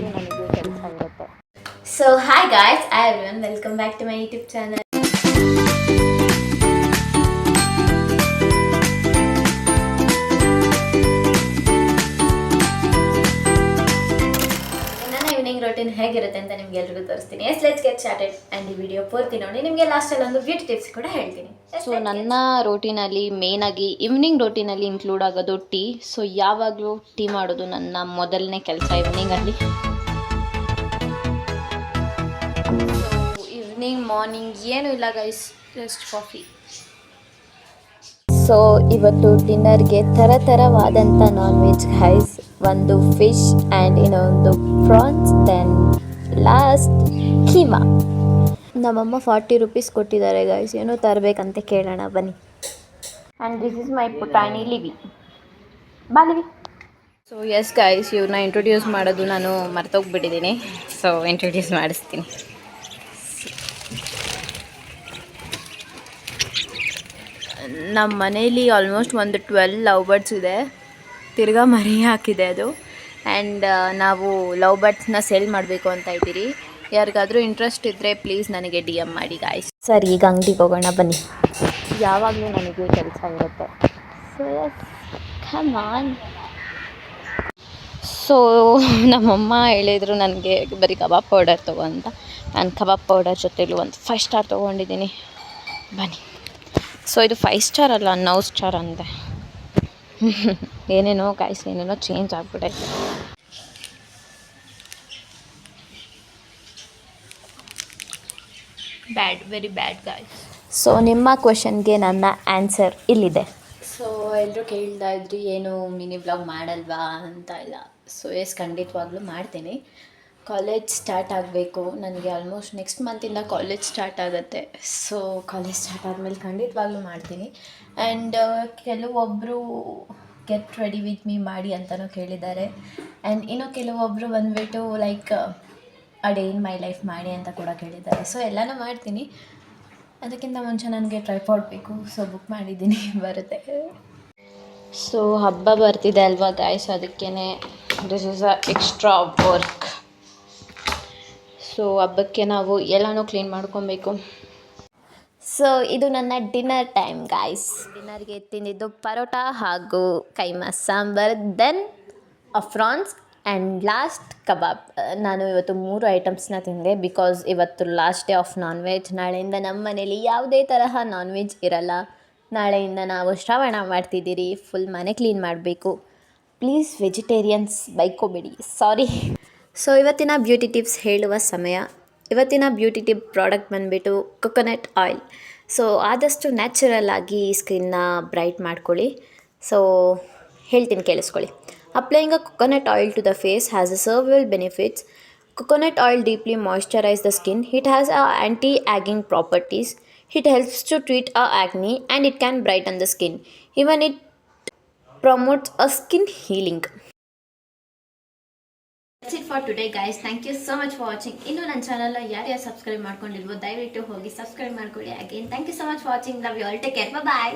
ಯಾವಾಗಲೂ ನನಗೆ ಕೆಲಸ ಇರುತ್ತೆ. So hi guys, hi everyone, welcome back to my YouTube channel. ನನ್ನ ಈವ್ನಿಂಗ್ ರೂಟೀನ್ ಹೇಗಿರುತ್ತೆ ಅಂತ ನಿಮ್ಗೆ ಎಲ್ರಿಗೂ ತೋರಿಸ್ತೀನಿ. Let's get started. ಆ್ಯಂಡ್ ಈ ವಿಡಿಯೋ ಪೂರ್ತಿ ನೋಡಿ, ನಿಮಗೆ ಲಾಸ್ಟಲ್ಲಿ ಒಂದು ಬ್ಯೂಟಿ ಟಿಪ್ಸ್ ಕೂಡ ಹೇಳ್ತೀನಿ. ಸೊ ನನ್ನ ರೋಟೀನಲ್ಲಿ ಮೇನಾಗಿ ಈವ್ನಿಂಗ್ ರೋಟೀನಲ್ಲಿ ಇನ್ಕ್ಲೂಡ್ ಆಗೋದು ಟೀ. ಸೊ ಯಾವಾಗಲೂ ಟೀ ಮಾಡೋದು ನನ್ನ ಮೊದಲನೇ ಕೆಲಸ ಈವ್ನಿಂಗಲ್ಲಿ. ಈವ್ನಿಂಗ್ ಮಾರ್ನಿಂಗ್ ಏನೂ ಇಲ್ಲ ಗೈಸ್, ಜಸ್ಟ್ ಕಾಫಿ. ಸೊ ಇವತ್ತು ಡಿನ್ನರ್ಗೆ ಥರವಾದಂಥ ನಾನ್ ವೆಜ್ ಗೈಸ್. ಒಂದು ಫಿಶ್ ಆ್ಯಂಡ್ ಇನ್ನೊಂದು ಪ್ರಾನ್ಸ್, ದೆನ್ ಲಾಸ್ಟ್ ಕೀಮಾ. ನಮ್ಮಮ್ಮ 40 ರೂಪೀಸ್ ಕೊಟ್ಟಿದ್ದಾರೆ ಗೈಸ್, ಏನೋ ತರಬೇಕಂತ ಕೇಳೋಣ ಬನ್ನಿ. ಆ್ಯಂಡ್ ದಿಸ್ ಇಸ್ ಮೈ ಪುಟಾಣಿ ಲಿವಿ. ಬಾ ಲಿವಿ. ಸೊ ಎಸ್ ಗೈಸ್, ಇವ್ರನ್ನ ಇಂಟ್ರೊಡ್ಯೂಸ್ ಮಾಡೋದು ನಾನು ಮರ್ತೋಗ್ಬಿಟ್ಟಿದ್ದೀನಿ. ಸೊ ಇಂಟ್ರೊಡ್ಯೂಸ್ ಮಾಡಿಸ್ತೀನಿ. ನಮ್ಮ ಮನೇಲಿ ಆಲ್ಮೋಸ್ಟ್ ಒಂದು 12 ಲವ್ ಬರ್ಡ್ಸ್ ಇದೆ. ತಿರ್ಗಾ ಮರಿ ಹಾಕಿದೆ ಅದು. ಆ್ಯಂಡ್ ನಾವು ಲವ್ ಬರ್ಡ್ಸ್ನ ಸೇಲ್ ಮಾಡಬೇಕು ಅಂತ ಇದ್ದೀರಿ. ಯಾರಿಗಾದರೂ ಇಂಟ್ರೆಸ್ಟ್ ಇದ್ದರೆ ಪ್ಲೀಸ್ ನನಗೆ DM ಮಾಡಿ ಗಾಯ್ಸ್. ಸರಿ, ಈಗ ಅಂಗಡಿಗೆ ಹೋಗೋಣ ಬನ್ನಿ. ಯಾವಾಗಲೂ ನನಗೆ ಕೆಲಸ ಇರುತ್ತೆ. So yes, come on. So ನಮ್ಮಮ್ಮ ಹೇಳಿದರು ನನಗೆ ಬರೀ ಕಬಾಬ್ ಪೌಡರ್ ತೊಗೊ ಅಂತ. ನಾನು ಕಬಾಬ್ ಪೌಡರ್ ಜೊತೆಲೂ ಒಂದು 5 ಸ್ಟಾರ್ ತೊಗೊಂಡಿದ್ದೀನಿ. ಬನ್ನಿ. ಸೊ ಇದು 5 ಸ್ಟಾರ್ ಅಲ್ಲ, 9 ಸ್ಟಾರ್ ಅಂದೆ. ಏನೇನೋ ಗಾಯ್ಸ್, ಏನೇನೋ ಚೇಂಜ್ ಆಗಿಬಿಟ್ಟೈತೆ. ಬ್ಯಾಡ್, ವೆರಿ ಬ್ಯಾಡ್ ಗಾಯ್ಸ್. ಸೊ ನಿಮ್ಮ ಕ್ವೆಶನ್ಗೆ ನನ್ನ ಆನ್ಸರ್ ಇಲ್ಲಿದೆ. ಸೊ ಎಲ್ಲರೂ ಕೇಳ್ತಾ ಇದ್ರಿ ಏನು ಮಿನಿ ಬ್ಲಾಗ್ ಮಾಡಲ್ವಾ ಅಂತ. ಇಲ್ಲ, ಸೊ ಎಸ್, ಖಂಡಿತವಾಗ್ಲೂ ಮಾಡ್ತೀನಿ. ಕಾಲೇಜ್ ಸ್ಟಾರ್ಟ್ ಆಗಬೇಕು ನನಗೆ. ಆಲ್ಮೋಸ್ಟ್ ನೆಕ್ಸ್ಟ್ ಮಂತಿಂದ ಕಾಲೇಜ್ ಸ್ಟಾರ್ಟ್ ಆಗುತ್ತೆ. ಸೊ ಕಾಲೇಜ್ ಸ್ಟಾರ್ಟ್ ಆದಮೇಲೆ ಖಂಡಿತವಾಗ್ಲೂ ಮಾಡ್ತೀನಿ. ಆ್ಯಂಡ್ ಕೆಲವೊಬ್ಬರು ಗೆಟ್ ರೆಡಿ ವಿತ್ ಮೀ ಮಾಡಿ ಅಂತಲೂ ಕೇಳಿದ್ದಾರೆ. ಆ್ಯಂಡ್ ಇನ್ನೂ ಕೆಲವೊಬ್ಬರು ಬಂದುಬಿಟ್ಟು like a day in my life ಮಾಡಿ ಅಂತ ಕೂಡ ಕೇಳಿದ್ದಾರೆ. ಸೊ ಎಲ್ಲನೂ ಮಾಡ್ತೀನಿ. ಅದಕ್ಕಿಂತ ಮುಂಚೆ ನನಗೆ ಟ್ರೈಪಾಡ್ ಬೇಕು. ಸೊ ಬುಕ್ ಮಾಡಿದ್ದೀನಿ, ಬರುತ್ತೆ. ಸೊ ಹಬ್ಬ ಬರ್ತಿದೆ ಅಲ್ವಾ ಗಾಯ್ಸ್, ಅದಕ್ಕೇ this is a extra work. So ಹಬ್ಬಕ್ಕೆ ನಾವು ಎಲ್ಲನೂ ಕ್ಲೀನ್ ಮಾಡ್ಕೊಬೇಕು. ಸೊ ಇದು ನನ್ನ ಡಿನ್ನರ್ ಟೈಮ್ ಗಾಯ್ಸ್. ಡಿನ್ನರ್ಗೆ ತಿಂದಿದ್ದು ಪರೋಟ ಹಾಗೂ keema sambar, then prawns and last kebab. ನಾನು ಇವತ್ತು 3 ಐಟಮ್ಸ್ನ ತಿಂದೆ ಬಿಕಾಸ್ ಇವತ್ತು last day of non veg. ನಾಳೆಯಿಂದ ನಮ್ಮ ಮನೇಲಿ ಯಾವುದೇ ತರಹ ನಾನ್ ವೆಜ್ ಇರಲ್ಲ. ನಾಳೆಯಿಂದ ನಾವು ಶ್ರವಣ ಮಾಡ್ತಿದ್ದೀರಿ. ಫುಲ್ ಮನೆ ಕ್ಲೀನ್ ಮಾಡಬೇಕು. ಪ್ಲೀಸ್ ವೆಜಿಟೇರಿಯನ್ಸ್ ಬೈಕೋಬೇಡಿ, ಸಾರಿ. ಸೊ ಇವತ್ತಿನ ಬ್ಯೂಟಿ ಟಿಪ್ಸ್ ಹೇಳುವ ಸಮಯ. ಇವತ್ತಿನ ಬ್ಯೂಟಿ ಟಿಪ್ ಪ್ರಾಡಕ್ಟ್ ಬಂದುಬಿಟ್ಟು ಕೊಕೊನಟ್ ಆಯಿಲ್. ಸೊ ಆದಷ್ಟು ನ್ಯಾಚುರಲ್ ಆಗಿ ಸ್ಕಿನ್ನ ಬ್ರೈಟ್ ಮಾಡ್ಕೊಳ್ಳಿ. ಸೊ ಹೇಳ್ತೀನಿ, ಕೇಳಿಸ್ಕೊಳ್ಳಿ. Applying a coconut oil to the face has a several benefits. Coconut oil deeply moisturizes the skin. It has anti-aging properties. It helps to treat acne and it can brighten the skin. Even it promotes a skin healing. That's it for today guys. Thank you so much for watching. ಇನ್ನೂ ನನ್ನ ಚಾನಲ್ನ ಯಾರ್ಯಾರು subscribe ಮಾಡ್ಕೊಂಡಿಲ್ವೋ ದಯವಿಟ್ಟು ಹೋಗಿ subscribe ಮಾಡ್ಕೊಳ್ಳಿ. Again thank you so much for watching. Love you all. Take care. Bye.